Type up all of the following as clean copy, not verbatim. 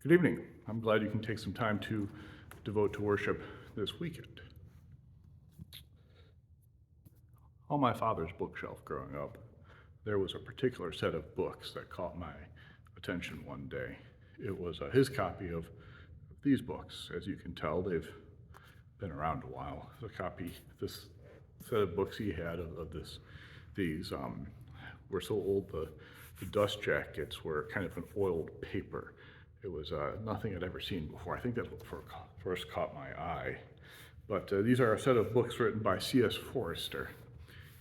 Good evening. I'm glad you can take some time to devote to worship this weekend. On my father's bookshelf growing up, there was a particular set of books that caught my attention one day. It was his copy of these books. As you can tell, they've been around a while. This set of books he had of these were so old the dust jackets were kind of an oiled paper. It was nothing I'd ever seen before. I think that's what first caught my eye. But these are a set of books written by C.S. Forester.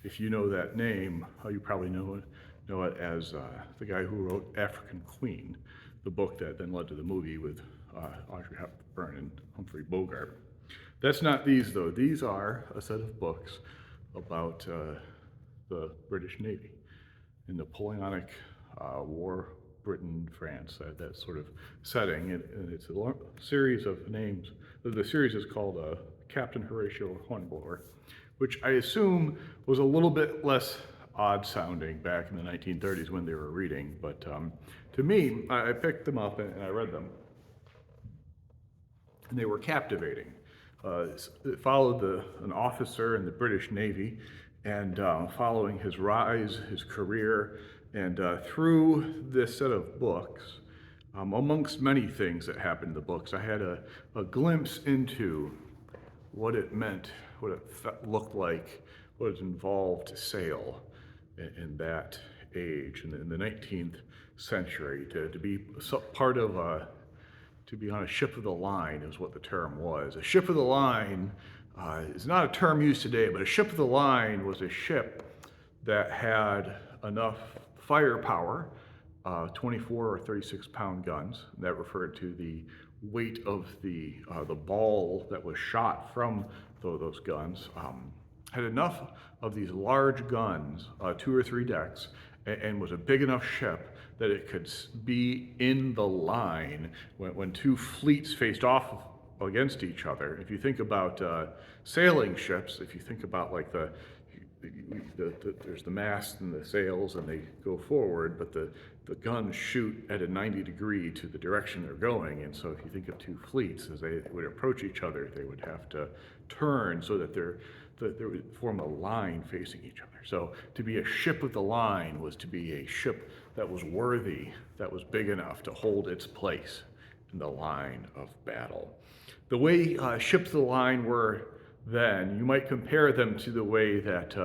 If you know that name, you probably know it as the guy who wrote African Queen, the book that then led to the movie with Audrey Hepburn and Humphrey Bogart. That's not these, though. These are a set of books about the British Navy in the Napoleonic War, Britain, France, that sort of setting. And it's a series of names. The series is called Captain Horatio Hornblower, which I assume was a little bit less odd sounding back in the 1930s when they were reading. But to me, I picked them up and I read them. And they were captivating. It followed an officer in the British Navy and following his rise, his career, and through this set of books, amongst many things that happened in the books, I had a glimpse into what it meant, what it looked like, what it involved to sail in that age, in the 19th century, to be part of to be on a ship of the line is what the term was. A ship of the line is not a term used today, but a ship of the line was a ship that had enough firepower, 24 or 36 pound guns. That referred to the weight of the ball that was shot from those guns. Had enough of these large guns, 2 or 3 decks, and was a big enough ship that it could be in the line when 2 fleets faced off against each other. If you think about sailing ships, if you think about like there's the mast and the sails and they go forward, but the guns shoot at a 90 degree to the direction they're going. And so if you think of 2 fleets, as they would approach each other, they would have to turn so that they would form a line facing each other. So to be a ship of the line was to be a ship that was worthy, that was big enough to hold its place in the line of battle. The way ships of the line were then, you might compare them to the way that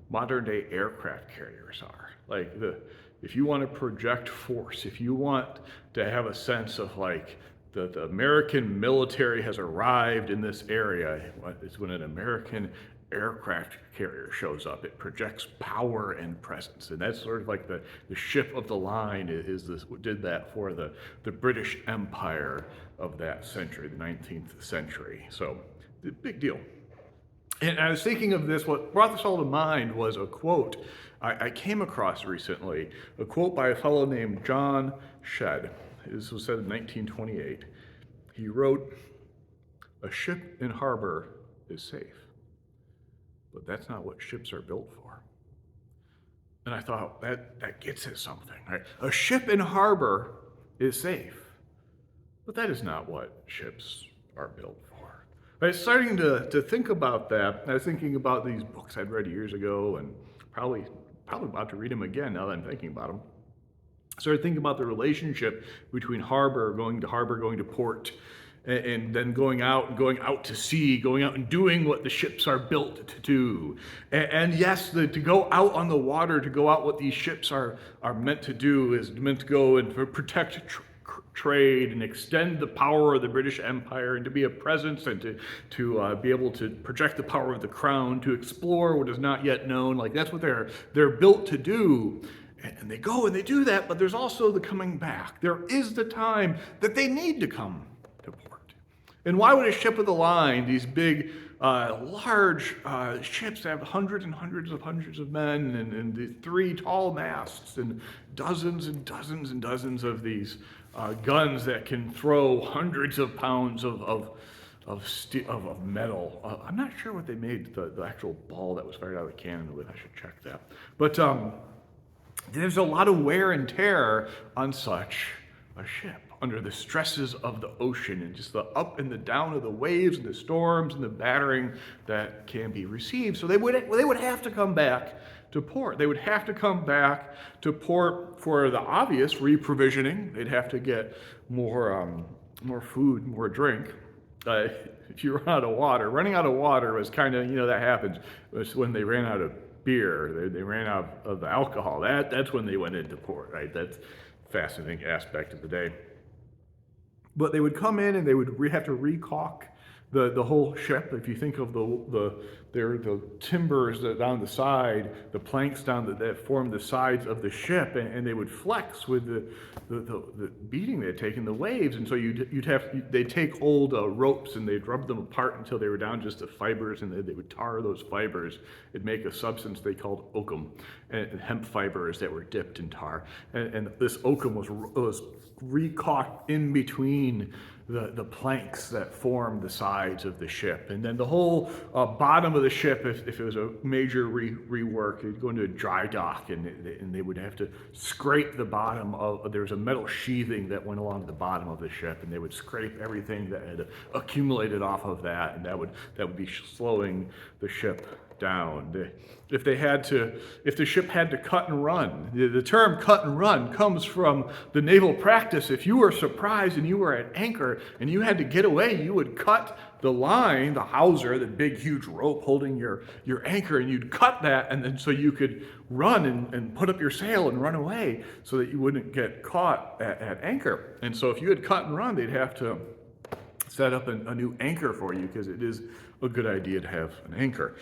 modern day aircraft carriers are. Like if you want to project force, if you want to have a sense of like the American military has arrived in this area, it's when an American aircraft carrier shows up. It projects power and presence, and that's sort of like the ship of the line did that for the British Empire of that century, the 19th century. So big deal. And I was thinking of this, what brought this all to mind was a quote I came across recently, a quote by a fellow named John Shedd. This was said in 1928. He wrote, "A ship in harbor is safe, but that's not what ships are built for." And I thought, that gets at something, right? A ship in harbor is safe, but that is not what ships are built for. I was starting to think about that. I was thinking about these books I'd read years ago and probably about to read them again now that I'm thinking about them. I started thinking about the relationship between going to port, and then going out to sea, going out and doing what the ships are built to do. And yes, to go out on the water, to go out what these ships are meant to do is meant to go and protect trade and extend the power of the British Empire and to be a presence and to be able to project the power of the crown, to explore what is not yet known. Like that's what they're built to do. And they go and they do that, but there's also the coming back. There is the time that they need to come to port. And why would a ship of the line, these big, large ships have hundreds and hundreds of men and the 3 tall masts and dozens and dozens and dozens of these guns that can throw hundreds of pounds of metal. I'm not sure what they made the actual ball that was fired out of the cannon with. I should check that. But there's a lot of wear and tear on such a ship under the stresses of the ocean and just the up and the down of the waves and the storms and the battering that can be received. So they would have to come back to port. They would have to come back to port for the obvious reprovisioning. They'd have to get more food, more drink. If you run out of water, running out of water was kind of, that happens. It was when they ran out of beer, they ran out of alcohol. That's when they went into port, right? That's a fascinating aspect of the day. But they would come in and they would have to recaulk the whole ship. If you think of the timbers that down the side, the planks down that form the sides of the ship, and they would flex with the beating they had taken, the waves, and so they'd take old ropes and they'd rub them apart until they were down just the fibers, and they would tar those fibers. It'd make a substance they called oakum, and hemp fibers that were dipped in tar, and this oakum was recaulked in between the planks that formed the sides of the ship. And then the whole bottom of the ship, if it was a major rework, it'd go into a dry dock, and they would have to scrape the bottom of, there was a metal sheathing that went along the bottom of the ship, and they would scrape everything that had accumulated off of that, and that would be slowing the ship down. If the ship had to cut and run, the term cut and run comes from the naval practice. If you were surprised and you were at anchor and you had to get away, you would cut the line, the hawser, the big huge rope holding your anchor, and you'd cut that, and then so you could run and put up your sail and run away so that you wouldn't get caught at anchor. And so if you had cut and run, they'd have to set up a new anchor for you, because it is a good idea to have an anchor.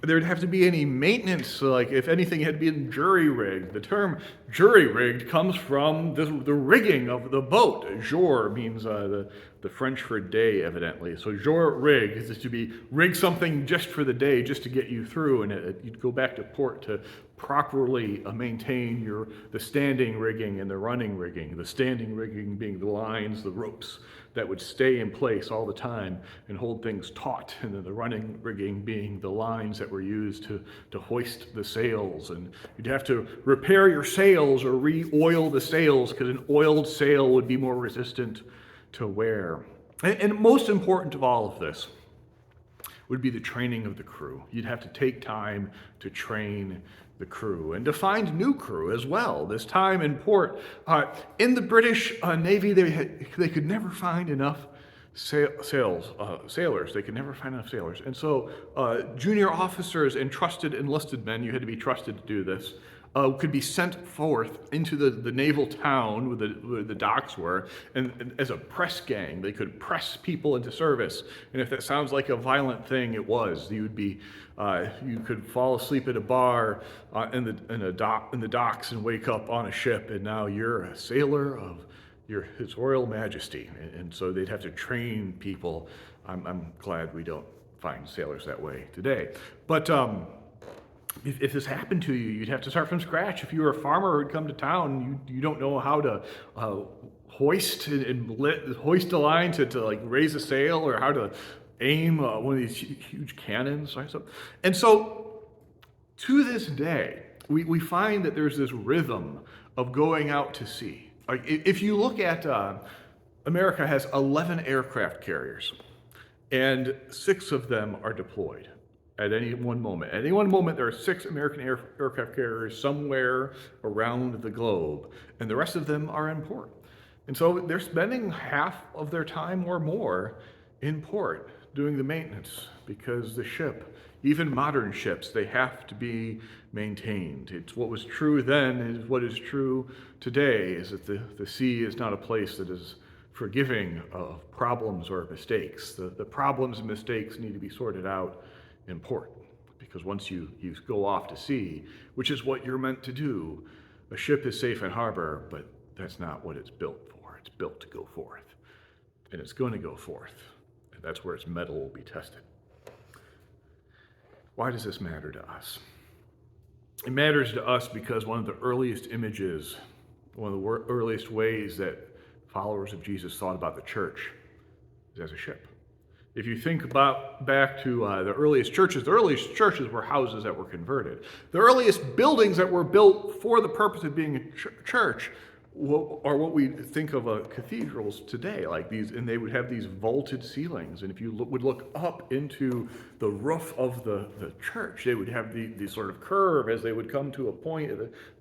There'd have to be any maintenance, so like if anything had been jury-rigged. The term jury-rigged comes from the rigging of the boat. Jour means the French for day, evidently. So jour-rig is to rig something just for the day, just to get you through, and you'd go back to port to properly maintain the standing rigging and the running rigging. The standing rigging being the lines, the ropes that would stay in place all the time and hold things taut, and then the running rigging being the lines that were used to hoist the sails. And you'd have to repair your sails or re-oil the sails, because an oiled sail would be more resistant to wear. And most important of all of this would be the training of the crew. You'd have to take time to train the crew and to find new crew as well. This time in port, in the British Navy, they could never find enough sailors. They could never find enough sailors. And so junior officers and trusted enlisted men, you had to be trusted to do this, could be sent forth into the naval town where the docks were, and as a press gang. They could press people into service. And if that sounds like a violent thing, it was. You could fall asleep at a bar in the docks and wake up on a ship, and now you're a sailor of His Royal Majesty. And so they'd have to train people. I'm glad we don't find sailors that way today. But if this happened to you, you'd have to start from scratch. If you were a farmer who'd come to town, you don't know how to hoist a line to like raise a sail, or how to aim one of these huge cannons. Right? And so to this day, we find that there's this rhythm of going out to sea. Like if you look at America has 11 aircraft carriers, and 6 of them are deployed at any one moment. At any one moment, there are 6 American aircraft carriers somewhere around the globe, and the rest of them are in port. And so they're spending half of their time or more in port doing the maintenance, because the ship, even modern ships, they have to be maintained. It's what was true then is what is true today, is that the sea is not a place that is forgiving of problems or mistakes. The problems and mistakes need to be sorted out in port, because once you go off to sea, which is what you're meant to do, a ship is safe in harbor, but that's not what it's built for. It's built to go forth, and it's going to go forth, and that's where its metal will be tested. Why does this matter to us? It matters to us because one of the earliest images, one of the earliest ways that followers of Jesus thought about the church is as a ship. If you think back to the earliest churches were houses that were converted. The earliest buildings that were built for the purpose of being a church what we think of cathedrals today, like these, and they would have these vaulted ceilings. And if you would look up into the roof of the church, they would have the sort of curve as they would come to a point,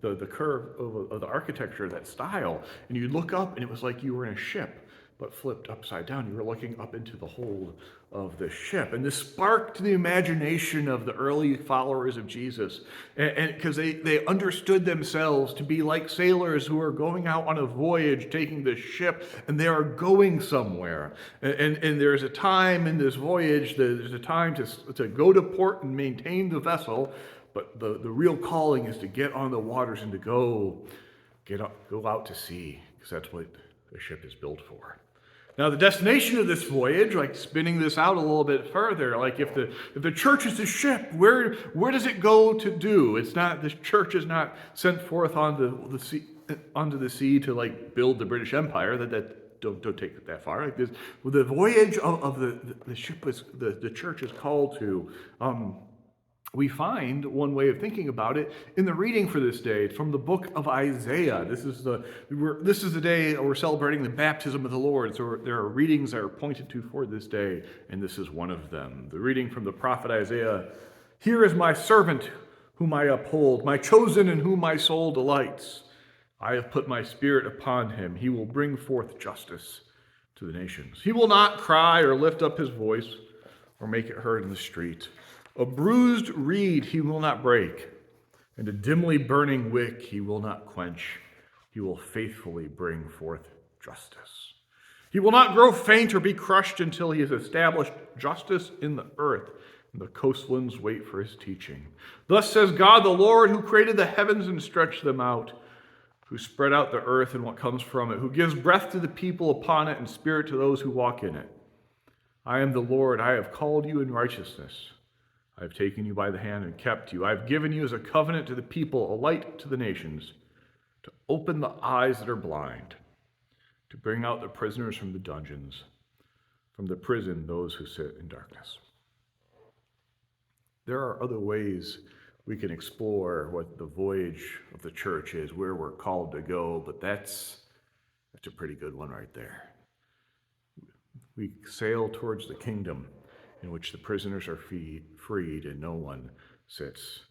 the curve of the architecture, that style. And you'd look up, and it was like you were in a ship, but flipped upside down. You were looking up into the hold of the ship. And this sparked the imagination of the early followers of Jesus. And because they understood themselves to be like sailors who are going out on a voyage, taking the ship, and they are going somewhere. And there's a time in this voyage, there's a time to go to port and maintain the vessel, but the real calling is to get on the waters and to go out to sea, because that's what a ship is built for. Now, the destination of this voyage, like spinning this out a little bit further, like if the church is a ship, where does it go to do? It's not, the church is not sent forth onto the sea to like build the British Empire. Don't take it that far. Like this, the voyage of the ship is the church is called to. We find one way of thinking about it in the reading for this day from the book of Isaiah. This is the day we're celebrating the baptism of the Lord. So there are readings that are pointed to for this day, and this is one of them. The reading from the prophet Isaiah: "Here is my servant whom I uphold, my chosen in whom my soul delights. I have put my spirit upon him. He will bring forth justice to the nations. He will not cry or lift up his voice or make it heard in the street. A bruised reed he will not break, and a dimly burning wick he will not quench. He will faithfully bring forth justice. He will not grow faint or be crushed until he has established justice in the earth, and the coastlands wait for his teaching. Thus says God the Lord, who created the heavens and stretched them out, who spread out the earth and what comes from it, who gives breath to the people upon it and spirit to those who walk in it. I am the Lord, I have called you in righteousness. I have taken you by the hand and kept you. I have given you as a covenant to the people, a light to the nations, to open the eyes that are blind, to bring out the prisoners from the dungeons, from the prison those who sit in darkness." There are other ways we can explore what the voyage of the church is, where we're called to go, but that's a pretty good one right there. We sail towards the kingdom in which the prisoners are freed and no one sits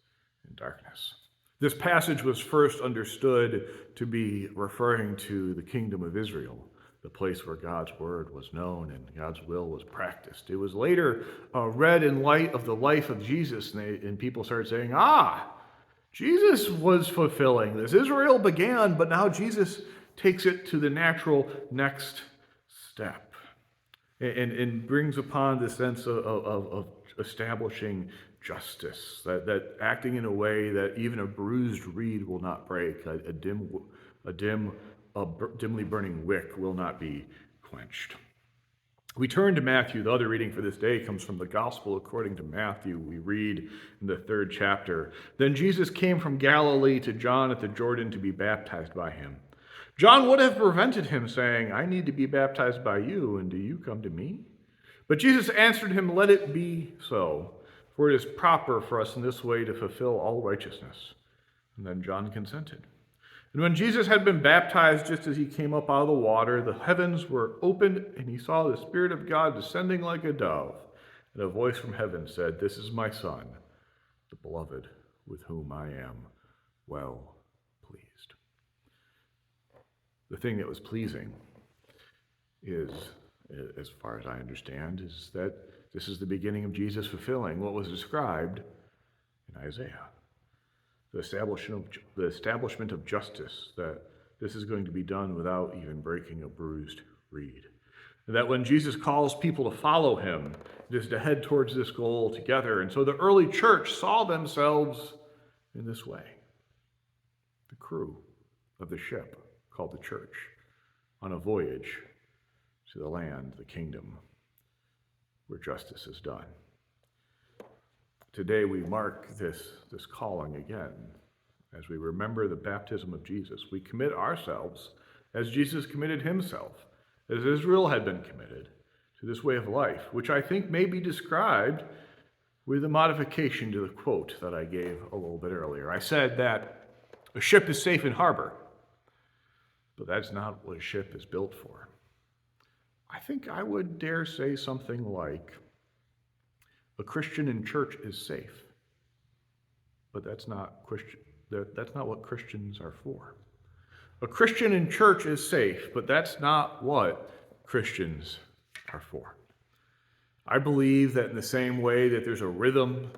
in darkness. This passage was first understood to be referring to the kingdom of Israel, the place where God's word was known and God's will was practiced. It was later read in light of the life of Jesus, and people started saying, Jesus was fulfilling this. Israel began, but now Jesus takes it to the natural next step. And brings upon the sense of establishing justice, that acting in a way that even a bruised reed will not break, a dimly burning wick will not be quenched. We turn to Matthew. The other reading for this day comes from the Gospel according to Matthew. We read in the 3rd chapter, "Then Jesus came from Galilee to John at the Jordan to be baptized by him. John would have prevented him, saying, 'I need to be baptized by you, and do you come to me?' But Jesus answered him, 'Let it be so, for it is proper for us in this way to fulfill all righteousness.' And then John consented. And when Jesus had been baptized, just as he came up out of the water, the heavens were opened, and he saw the Spirit of God descending like a dove. And a voice from heaven said, 'This is my Son, the beloved, with whom I am well pleased.'" The thing that was pleasing is, as far as I understand, is that this is the beginning of Jesus fulfilling what was described in Isaiah. The establishment of justice, that this is going to be done without even breaking a bruised reed. And that when Jesus calls people to follow him, it is to head towards this goal together. And so the early church saw themselves in this way. The crew of the ship called the church, on a voyage to the land, the kingdom, where justice is done. Today we mark this calling again. As we remember the baptism of Jesus, we commit ourselves, as Jesus committed himself, as Israel had been committed, to this way of life, which I think may be described with a modification to the quote that I gave a little bit earlier. I said that a ship is safe in harbor, but that's not what a ship is built for. I think I would dare say something like, a Christian in church is safe, but that's not what Christians are for. A Christian in church is safe, but that's not what Christians are for. I believe that in the same way that there's a rhythm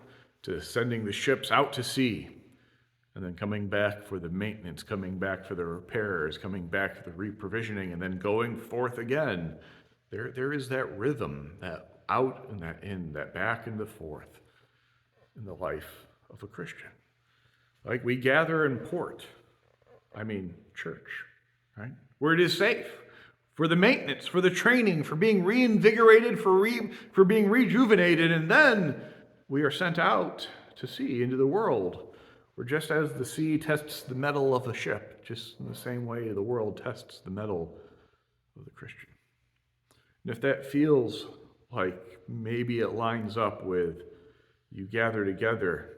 to sending the ships out to sea, and then coming back for the maintenance, coming back for the repairs, coming back for the reprovisioning, and then going forth again, there is that rhythm, that out and that in, that back and the forth in the life of a Christian. Like we gather in port, church, right? Where it is safe for the maintenance, for the training, for being reinvigorated, for being rejuvenated, and then we are sent out to sea into the world, where just as the sea tests the metal of the ship, just in the same way the world tests the metal of the Christian. And if that feels like maybe it lines up with you gather together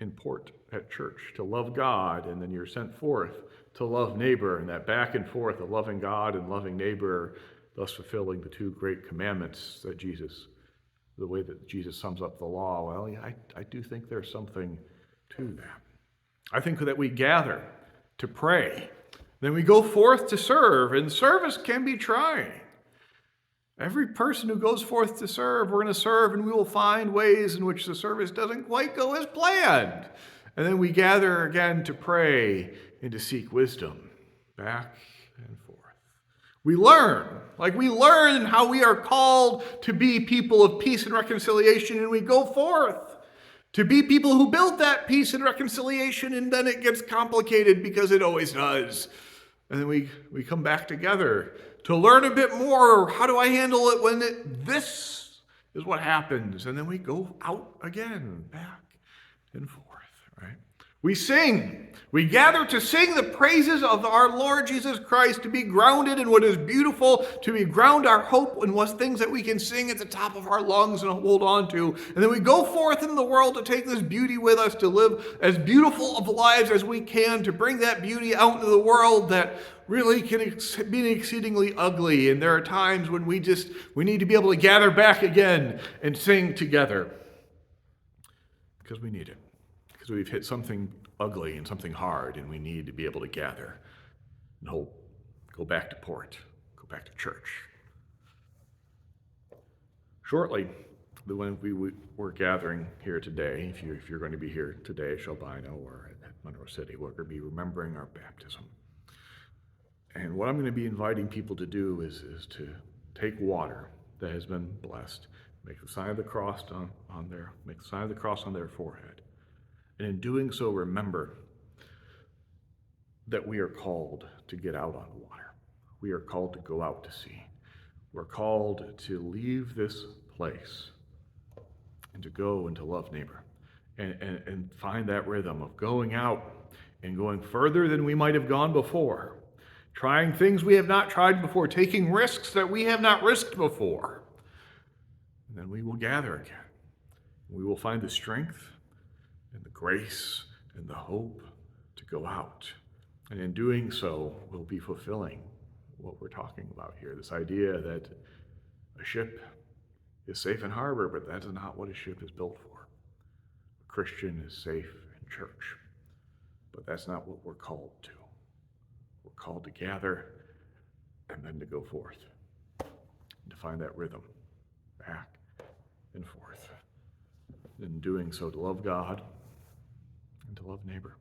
in port at church to love God, and then you're sent forth to love neighbor, and that back and forth of loving God and loving neighbor, thus fulfilling the two great commandments that the way that Jesus sums up the law, well, yeah, I do think there's something to that. I think that we gather to pray, then we go forth to serve, and service can be trying. Every person who goes forth to serve, we're going to serve, and we will find ways in which the service doesn't quite go as planned. And then we gather again to pray and to seek wisdom, back and forth. We learn how we are called to be people of peace and reconciliation, and we go forth to be people who build that peace and reconciliation, and then it gets complicated because it always does. And then we come back together to learn a bit more. How do I handle it when this is what happens? And then we go out again, back and forth, right? We sing. We gather to sing the praises of our Lord Jesus Christ, to be grounded in what is beautiful, to ground our hope in what things that we can sing at the top of our lungs and hold on to. And then we go forth in the world to take this beauty with us, to live as beautiful of lives as we can, to bring that beauty out into the world that really can be exceedingly ugly. And there are times when we need to be able to gather back again and sing together because we need it. Because we've hit something ugly and something hard, and we need to be able to gather and go back to port, go back to church. Shortly, when we're gathering here today, if you're going to be here today at Shelbino or at Monroe City, we're going to be remembering our baptism. And what I'm going to be inviting people to do is to take water that has been blessed, make the sign of the cross make the sign of the cross on their forehead. And in doing so, remember that we are called to get out on water. We are called to go out to sea. We're called to leave this place and to go and to love neighbor and find that rhythm of going out and going further than we might have gone before, trying things we have not tried before, taking risks that we have not risked before. And then we will gather again. We will find the strength and the grace and the hope to go out. And in doing so, we'll be fulfilling what we're talking about here, this idea that a ship is safe in harbor, but that is not what a ship is built for. A Christian is safe in church, but that's not what we're called to. We're called to gather and then to go forth and to find that rhythm, back and forth. In doing so, to love God and to love neighbor.